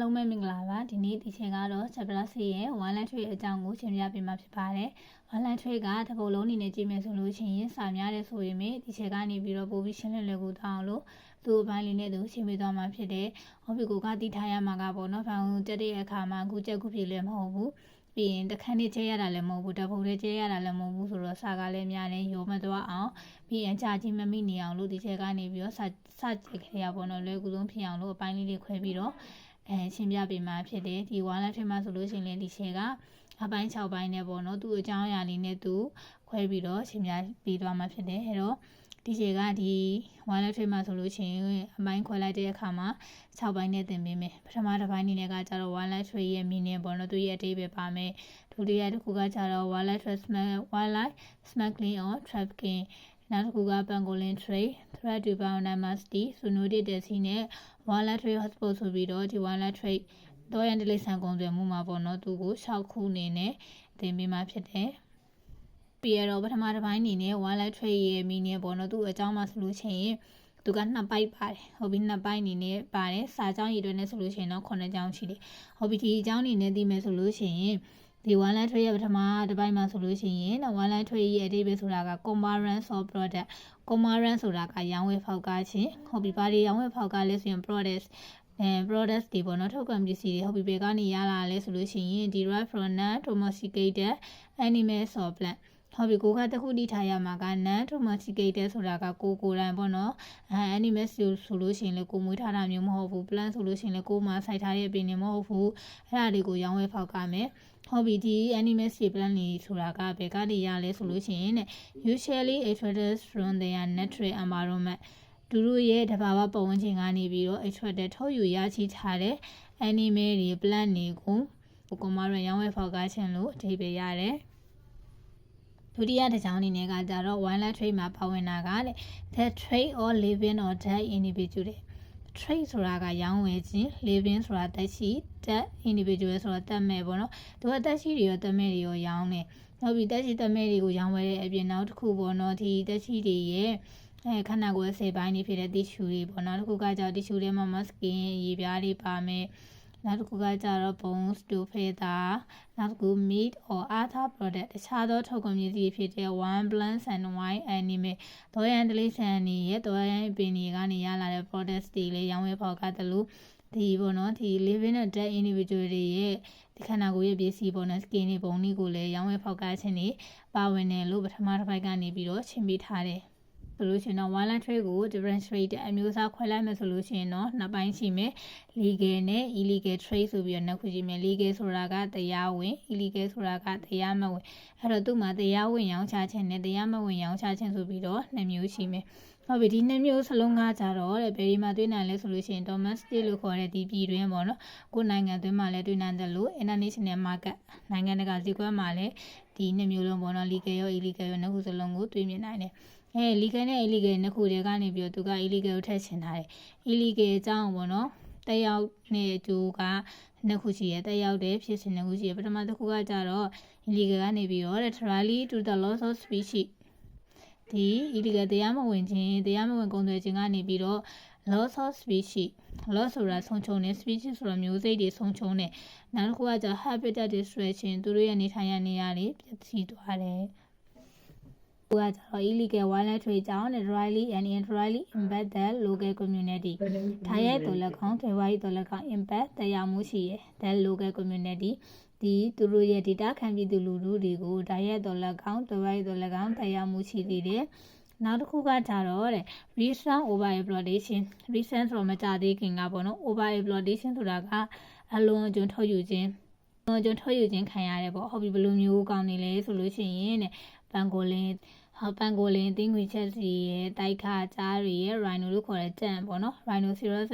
လုံးပဲမင်္ဂလာပါဒီနေ့ဒီချိန်ကတော့ Chapter 4ရဲ့ Wildlife Trade အကြောင်းကိုရှင်းပြပေးမှာဖြစ်ပါတယ် Wildlife Trade ကတစ်ပုဒ်လုံးအနေနဲ့ကြည့်မယ်ဆိုလို့ရှိရင်စာများတယ်ဆိုရင်ဒီချိန်ကနေပြီးတော့ပို့ပြီးရှင်းလင်းလွယ်ကူတောင်းလို့သူ့အပိုင်းလေးနဲ့သူရှင်းပြသွားမှာဖြစ်တယ်ဟောပြီးကိုကတည်ထားရမှာကပေါ့နော်ဖောင်တက်တဲ့အခါမှာအခုချက်ခုဖြစ်လည်းမဟုတ်ဘူးပြီးရင်တခန်းနဲ့ကျဲရတာလည်းမဟုတ်ဘူးတပုတ်လေးကျဲရတာလည်းမဟုတ်ဘူးဆိုတော့စာကလည်းများတယ်ရောမသွားအောင်ပြီးရင်ကြာကြီးမမိနေအောင်လို့ဒီချက်ကနေပြီးတော့စကြည့်ခရပေါ့နော်လွယ်ကူဆုံးဖြစ်အောင်လို့အပိုင်းလေးတွေခွဲပြီးတော့ရှင်းပြပေးမှာဖြစ်တယ်ဒီ Wildlife Trade မှာဆိုလို့ရှိရင်ဒီချက်ကအပိုင်း6ပိုင်းနဲ့ပေါ့နော်သူ့အကြောင်းအရာလေးနဲ့သူခွဲပြီးတော့ရှင်းပြပေးသွားမှာဖြစ်တယ်အဲ့တော့ဒီချက်ကဒီ Wildlife Trade မှာဆိုလို့ရှိရင်အပိုင်းခွဲလိုက်တဲ့အခါမှာ6ပိုင်းနဲ့သင်ပေးမယ်ပထမတစ်ပိုင်းအနေနဲ့ကကျတော့ Wildlife Trade ရဲ့ meaning ပေါ့နော်သူရဲ့အဓိပ္ပာယ်ပါမယ်ဒုတိယတစ်ခုကကျတော့ Wildlife smuggling or trafficking နောက်တစ်ခုက pangolin trade threat to biodiversity zoonoticidy နဲ့ Wildlife Trade hotspot ဆိုပြီးတော့ဒီ Wildlife Trade တော့ရန်တလိဆန်ကုန်သွယ်မှုမှာပေါ့နော်သူကို6ခုအနေနဲ့သင်ပေးမှာဖြစ်တယ်ပြီးရတော့ပထမတစ်ပိုင်းအနေနဲ့ Wildlife Trade ရဲ့ meaning ပေါ့နော်သူအကြောင်းမှာဆိုလို့ရှိရင်သူက2ပိုက်ပါတယ်ဟုတ်ပြီ2ပိုင်းအနေနဲ့ပါတယ်စာကြောင်းရည်တွဲနဲ့ဆိုလို့ရှိရင်တော့9ကြောင်းရှိတယ်ဟုတ်ပြီဒီအကြောင်းအနေနဲ့သိမယ်ဆိုလို့ရှိရင်ဒီ Wildlife Trade ရဲ့ပထမတစ်ပိုင်းမှာဆိုလို့ရှိရင် Wildlife Trade ရဲ့အဓိပ္ပာယ်ဆိုတာက commerce of product commerce ဆိုတာကရောင်းဝယ်ဖောက်ကားခြင်းဟုတ်ပြီဘာတွေရောင်းဝယ်ဖောက်ကားလဲဆိုရင် productsတွေပေါ့နော်ထုတ်ကုန်ပစ္စည်းတွေဟုတ်ပြီဘယ်ကနေရလာလဲဆိုလို့ရှိရင် derived from non-domesticated animals or plant ဟုတ်ပြီကိုကတခုတိထားရမှာက non-domesticated ဆိုတာကကိုယ်တိုင်ပေါ့နော်animals ဆိုလို့ရှိရင်လည်းကိုမွေးထားတာမျိုးမဟုတ်ဘူး plant ဆိုလို့ရှိရင်လည်းကိုမှစိုက်ထားတဲ့ပင်တွေမဟုတ်ဘူးအဲ့ဒါတွေကိုရောင်းဝယ်ဖောက်ကားမယ်ဟုတ်ပြီဒီ animals တွေ plant တွေဆိုတာကဘယ်ကနေရလဲဆိုလို့ရှိရင် usually extracted from their natural environmentသူတို့ရဲ့တဘာဝပတ်ဝန်းကျင်ကနေပြီးတော့ extracted ထုတ်ယူရရှိထားတဲ့ animal တွေ plant တွေကိုကိုမရရောင်းဝယ်ဖောက်ကားခြင်းလို့အဓိပ္ပာယ်ရတယ်ဒုတိယတစ်ကြောင်းအနေနဲ့ကကြတော့ Wildlife Trade မှာပါဝင်တာကတဲ့ the trade or living or dead individual trade ဆိုတာကရောင်းဝယ်ခြင်း living ဆိုတာသက်ရှိ dead individual ဆိုတာသက်မဲ့ပေါ့နော်သူကသက်ရှိတွေရောသက်မဲ့တွေရောရောင်းတယ်နောက်ပြီးသက်ရှိသက်မဲ့တွေကိုရောင်းဝယ်တဲ့အပြင်နောက်တစ်ခုပေါ့နော်ဒီသက်ရှိတွေရဲ့ခန္ဓာကိုယ်10ပိုင်းနေဖြစ်တဲ့ tissue တွေပေါ့နောက်တစ်ခုကကြောင့် tissue တွေမှာ skin ရေပြားတွေပါမယ်နောက်တစ်ခုကကြတော့ bones to feather နောက်တစ်ခု meat or other product တခြားသောထုတ်ကုန်ပစ္စည်းဖြစ်တဲ့ one plants and wine animal တောရန်တလိဆန်တွေရဲ့တောရန်ပင်တွေကနေရလာတဲ့ products တွေလည်းရောင်းဝယ်ဖောက်ကားတယ်လို့ဒီပေါ့နော်ဒီ living and dead individual တွေရဲ့ဒီခန္ဓာကိုယ်ရဲ့ပစ္စည်းပေါ့နော် skin တွေပုံတွေကိုလည်းရောင်းဝယ်ဖောက်ကားခြင်းတွေပါဝင်တယ်လို့ပထမတစ်ပိုင်းကနေပြီးတော့ရှင်းပြထားတယ်ဆိုလို့ရှိရင်တော့ Wildlife Trade ကို differentiate အမျိုးအစားခွဲလိုက်မယ်ဆိုလို့ရှိရင်တော့နှစ်ပိုင်းရှိမယ် legal နဲ့ illegal trade ဆိုပြီးတော့နှစ်ခုရှိမယ် legal ဆိုတာကတရားဝင် illegal ဆိုတာကတရားမဝင်အဲ့တော့သူ့မှာတရားဝင်ရောင်းချခြင်းနဲ့တရားမဝင်ရောင်းချခြင်းဆိုပြီးတော့နှစ်မျိုးရှိမယ်ဟုတ်ပြီဒီနှစ်မျိုးစလုံးကကြတော့တဲ့ဘယ်ဒီမှာတွေ့နိုင်လဲဆိုလို့ရှိရင် domestic လို့ခေါ်တဲ့ဒီပြည်တွင်းပေါ့နော်ကိုယ်နိုင်ငံတွင်းမှာလည်းတွေ့နိုင်တယ်လို့ international market နိုင်ငံတကာဈေးကွက်မှာလည်းဒီနှစ်မျိုးလုံးပေါ့နော် legal ရော illegal ရောနှစ်ခုစလုံးကိုတွေ့မြင်နိုင်တယ်legal နဲ့ illegal နှစ်ခုတည်းကနေပြီးတော့သူက illegal ကိုထည့်ချင်ထားတယ် illegal အကြောင်းပေါ့နော်တက်ရောက်နေအကျိုးကနှစ်ခုရှိရတက်ရောက်တဲ့ဖြစ်စဉ်နှစ်ခုရှိရပထမတစ်ခုကကြတော့ illegal ကနေပြီးတော့ literally to the loss of species ဒီ illegal တရားမဝင်ခြင်းတရားမဝင်ကုန်သွယ်ခြင်းကနေပြီးတော့ loss of species loss ဆိုတာဆုံးရှုံးတယ် species ဆိုတာမျိုးစိတ်တွေဆုံးရှုံးတယ်နောက်တစ်ခုကကြ habitat destruction သူတို့ရဲ့နေထိုင်ရနေရာတွေပျက်စီးသွားတယ်ကကြတော့ illegal wildlife trade ကြောင့် directly and indirectly impact the local community ထားရိုက်တော်၎င်းထွေဝါရီတော်၎င်း impact တရားမှုရှိရ the local community ဒီသူတို့ရဲ့ data ခံပြည်သူလူထုတွေကိုထားရိုက်တော်၎င်းထွေဝါရီတော်၎င်းတရားမှုရှိသေးတယ်နောက်တစ်ခုကကြတော့တဲ့ recent over exploitation recent ဆိုတော့မကြသေးခင်ကပေါ့နော် over exploitation ဆိုတာကအလွန်အကျွံထုတ်ယူခြင်းခံရတယ်ပေါ့ဟုတ်ပြီဘယ်လိုမျိုးကောင်းနေလဲဆိုလို့ရှိရင်တဲ့ပန်ကိုလင်းတင်းငွေချက်စီရဲ့တိုက်ခါကြားတွေရဲ့ rhino လို့ခေါ်တဲ့ကြံပေါ့နော် rhinoceros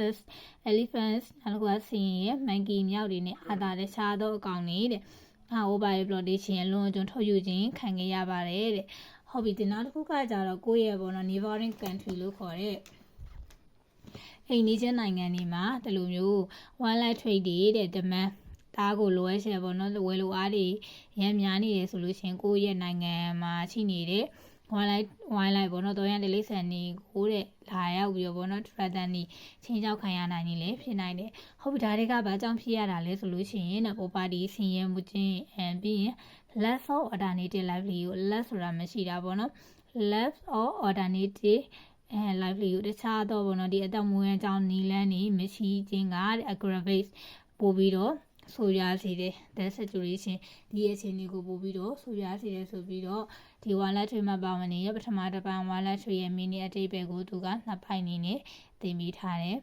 elephants နောက်တစ်ခုကဆင်ရဲ့ monkey မြောက်တွေနဲ့အာသာတခြားသောအကောင်တွေတဲ့over exploitation အလွန်အကျွံထုတ်ယူခြင်းခံခဲ့ရပါတယ်တဲ့ဟုတ်ပြီဒီနောက်တစ်ခုကကြတော့ကိုယ့်ရဲ့ပေါ့နော် neighboring country လို့ခေါ်တဲ့အိမ်နီးချင်းနိုင်ငံတွေမှာဒီလိုမျိုး wildlife trade တွေတဲ့ demandဒါကိုလိုအပ်ချက်ပေါ့နော်ဝယ်လိုအားတွေရမ်းများနေတယ်ဆိုလို့ရှိရင်ကိုယ့်ရဲ့နိုင်ငံမှာရှိနေတဲ့ ဝိုင်းလိုက်ပေါ့နော်တော့ရန်တိလိษံနေကိုတဲ့လာရောက်ပြီးတော့ပေါ့နော်ထရတန်နေချင်းချောက်ခံရနိုင်နေလေဖြစ်နိုင်တယ်ဟုတ်ပြီဒါတွေကဘာကြောင့်ဖြစ်ရတာလဲဆိုလို့ရှိရင်ပေါ်ပါတီဆင်းရဲမှုချင်းပြီးရင် less of alternative livelihood less ဆိုတာမရှိတာပေါ့နော် less of alternative livelihood တခြားတော့ပေါ့နော်ဒီအသက်မွေးရကြောင်းနီလန်းနေမရှိခြင်းက aggravate ပို့ပြီးတော့ဆိုရစေတယ် that situation ဒီအခြေအနေကိုပို့ပြီးတော့ဆိုရစေတယ်ဆိုပြီးတော့ဒီဝါလက်ထွေးမှာပါဝင်နေတဲ့ပထမတစ်ပိုင်းဝါလက်ထွေးရဲ့ mini အတိတ်ပဲကိုသူကနှစ်ပိုင်းနေနဲ့သင်ပေးထားတယ်